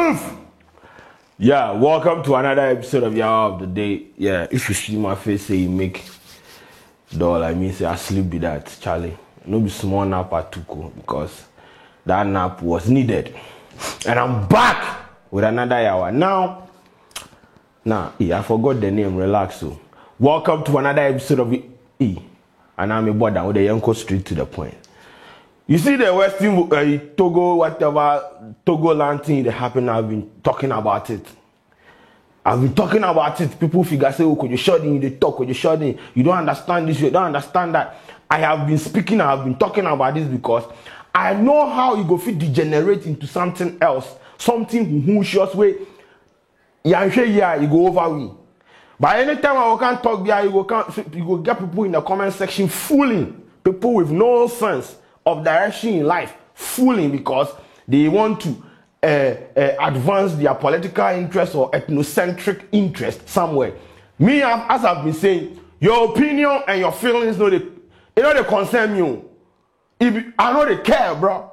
Move! Yeah, welcome to another episode of Yawa of the Day. Yeah, if you see my face, say you make doll, I mean, say I sleep with that, Charlie. No be small nap at Tuko because that nap was needed. And I'm back with another Yawa. Now, I forgot the name, relax. So, welcome to another episode of E. And I'm a boy down with the young straight to the point. You see the Western Togo, whatever Togoland thing that happened, I've been talking about it. People figure, say, oh, could you shut in? They talk, could you shut in? You don't understand this, you don't understand that. I have been speaking, I have been talking about this because I know how you go fit degenerate into something else. Something who just way, you go over we. But anytime I can't talk, you go get people in the comment section fooling. People with no sense of direction in life, fooling because they want to advance their political interest or ethnocentric interest somewhere. Me, as I've been saying, your opinion and your feelings, they concern you. I know they care, bro.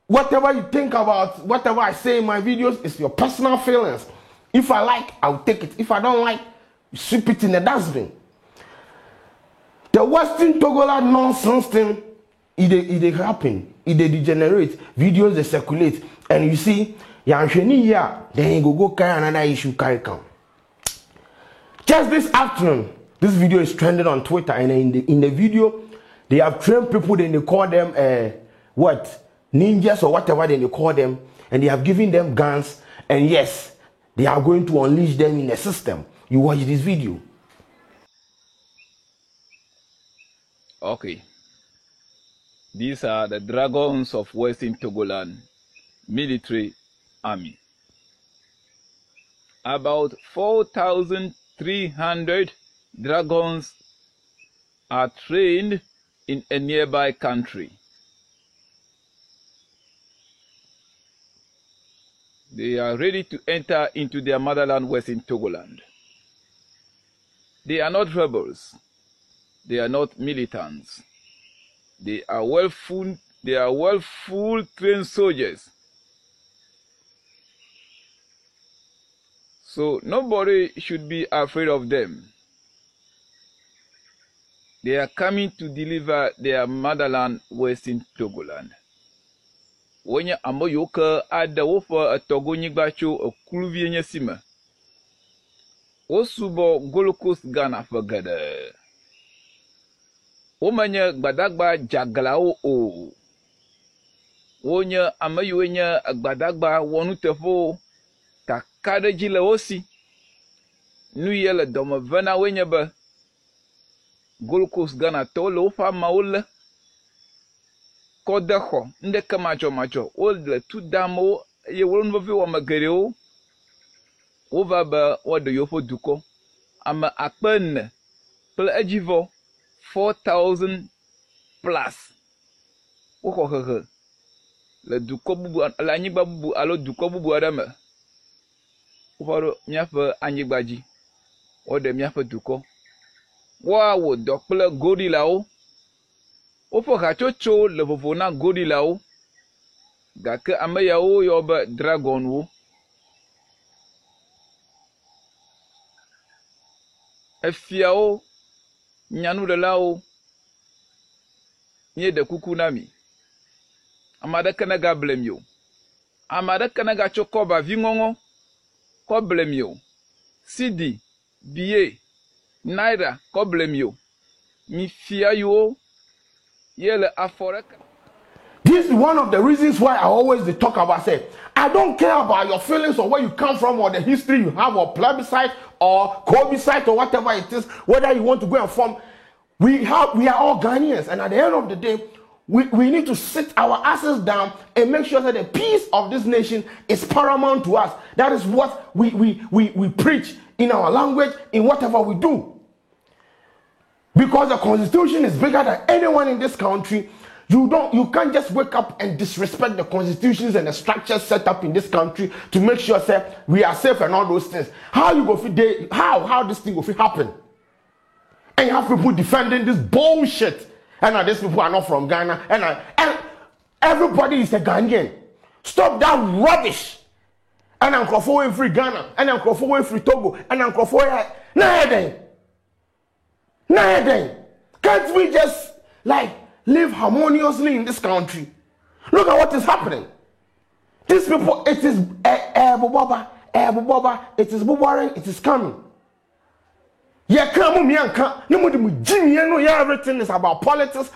Whatever you think about, whatever I say in my videos, is your personal feelings. If I like, I'll take it. If I don't like, sweep it in the dustbin. The Western Togoland nonsense thing, it happen, it degenerate, videos they circulate, and you see, then you go carry another issue carry come. Just this afternoon, this video is trending on Twitter, and in the video, they have trained people, then they call them ninjas or whatever they call them, and they have given them guns, and yes, they are going to unleash them in the system. You watch this video. Okay. These are the dragons of Western Togoland military army. About 4,300 dragons are trained in a nearby country. They are ready to enter into their motherland, Western Togoland. They are not rebels. They are not militants. They are well-trained soldiers. So nobody should be afraid of them. They are coming to deliver their motherland, Western Togoland. Wenye amoyoka ada wofa Togo nyigbacho okuluvie nyesima. Osubo Golokos Ghana fagada. Omanya gbadagba jaglao o. Wonya amayuenya gbadagba wonu tefo takade jile osi. Nuyele domavena wenya ba. Golokos Ghana tolo fa maule. Kodeko ndeke macho ole tu damo ye wolon vovi wa magereo. Ova ba wado yofo duko. Ama akpen ple ejivo 4,000 plus. Ohohoho. Le duko bubu la anyigba bubu alo duko bubu adame. Ufaro miafe anyigbaji. Ode miafe duko. Wa wo dokple gorilla o. Ofo hachocho le vovona gorilla o. Gake ameya o yobe dragon o. Efia o. Nyanu de lao nye de kuku nami. Amada kanaga blame you. Amada kanaga chokoba vingongo ko blame you. CD, BA, Naira ko blame you. Mi fia you yele aforeka. This is one of the reasons why I always talk about say, I don't care about your feelings or where you come from or the history you have or plebiscite or cobicite or whatever it is, whether you want to go and form. We are all Ghanaians, and at the end of the day, we need to sit our asses down and make sure that the peace of this nation is paramount to us. That is what we preach in our language, in whatever we do. Because the Constitution is bigger than anyone in this country. You can't just wake up and disrespect the constitutions and the structures set up in this country to make sure that we are safe and all those things. How you go fit how this thing will fit happen? And you have people defending this bullshit. And these people are not from Ghana. And everybody is a Ghanaian. Stop that rubbish. and I'm crofo free Ghana, and I'm crofo free Togo, and I'm crofo Nah, can't we just like live harmoniously in this country? Look at what is happening. These people, it is Boba, it is boring, it is coming. Yeah, come on, no, everything is about politics.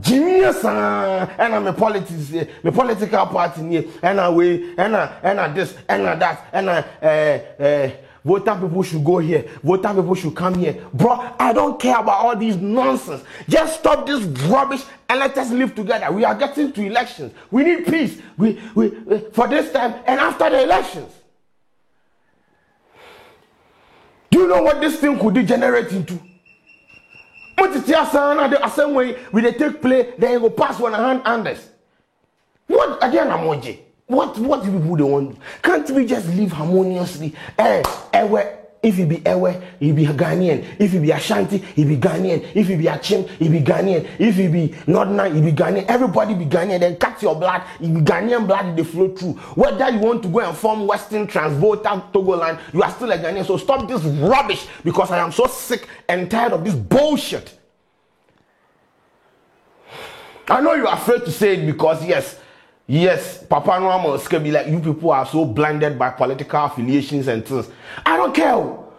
Genius, and I'm a political party here, and I this, and that, and voter people should go here, voter people should come here. Bro, I don't care about all these nonsense. Just stop this rubbish and let us live together. We are getting to elections. We need peace. We for this time and after the elections. Do you know what this thing could degenerate into? The same way we they take play, then you go pass one hand Anders. What again, Amoji? What do people they want? Can't we just live harmoniously? If you be Ewe, you be Ghanaian. If you be Ashanti, you be Ghanaian. If you be Achim, you be Ghanaian. If you be Northern, you be Ghanaian. Everybody be Ghanaian. Then cut your blood. You be Ghanaian blood, they flow through. Whether you want to go and form Western Transvolta Togoland, you are still a Ghanaian. So stop this rubbish, because I am so sick and tired of this bullshit. I know you are afraid to say it because yes, Papa Noamo can be like, you people are so blinded by political affiliations and things. I don't care.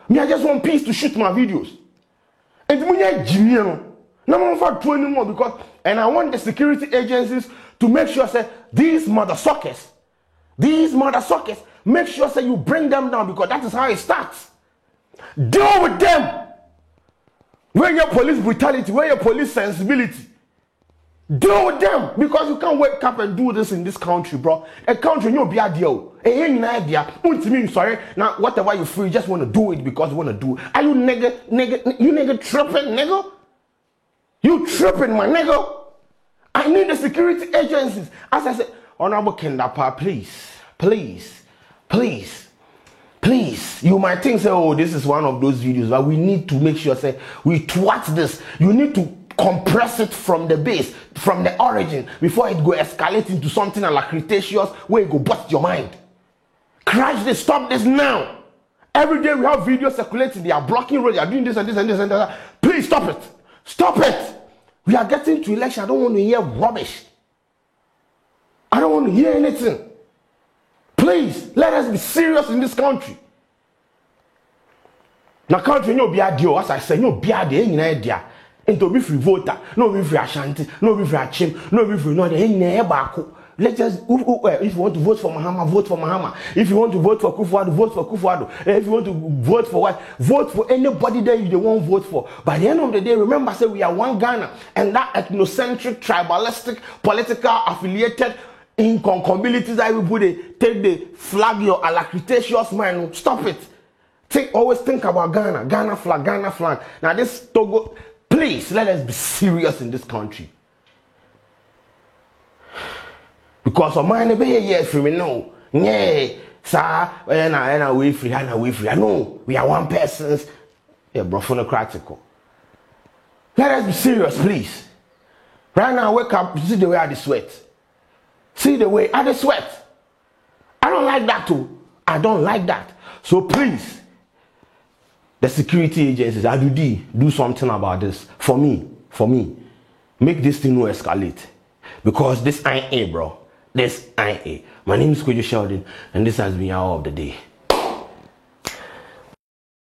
Me, I just want peace to shoot my videos. And I want the security agencies to make sure say these mother suckers, make sure say you bring them down, because that is how it starts. Deal with them. Where your police brutality, where your police sensibility. Deal with them, because you can't wake up and do this in this country, bro. A country you'll be a deal. Sorry. Now whatever you feel, you just want to do it because you want to do it. Are you nigga tripping, nigga? You tripping, my nigga? I need the security agencies. As I said, Honorable Kendapa, please. You might think, say, oh, this is one of those videos, but we need to make sure, say, we twat this. You need to compress it from the base, from the origin, before it go escalate into something like Cretaceous, where it go bust your mind. Crash this, stop this now. Every day we have videos circulating, they are blocking roads, they are doing this and this and this and that. Please stop it. Stop it. We are getting to election. I don't want to hear rubbish. I don't want to hear anything. Please, let us be serious in this country. Now, country, no be a deal, as I say, no be a deal. Into be free voter, no be free Ashanti, no be free Achim, no be free no de. Let's just, if you want to vote for Mahama, vote for Mahama. If you want to vote for Kufuor, vote for Kufuor. If you want to vote for what, vote for anybody that you won't vote for. By the end of the day, remember, say we are one Ghana, and that ethnocentric, tribalistic, political affiliated incompatibilities that everybody take the flag your Cretaceous man. Stop it. Always think about Ghana flag. Now this Togo. Please, let us be serious in this country. Because of mine, be here for me, no. Yeah, sir, and we free. No, we are one person's. Yeah, bro, phonocratical. Let us be serious, please. Right now, wake up, see the way I sweat. See the way I sweat. I don't like that too. I don't like that. So please, the security agencies, do something about this for me. Make this thing no escalate, because this ain't A, bro. This ain't A. My name is Kojo Sheldon, and this has been Hour of the Day.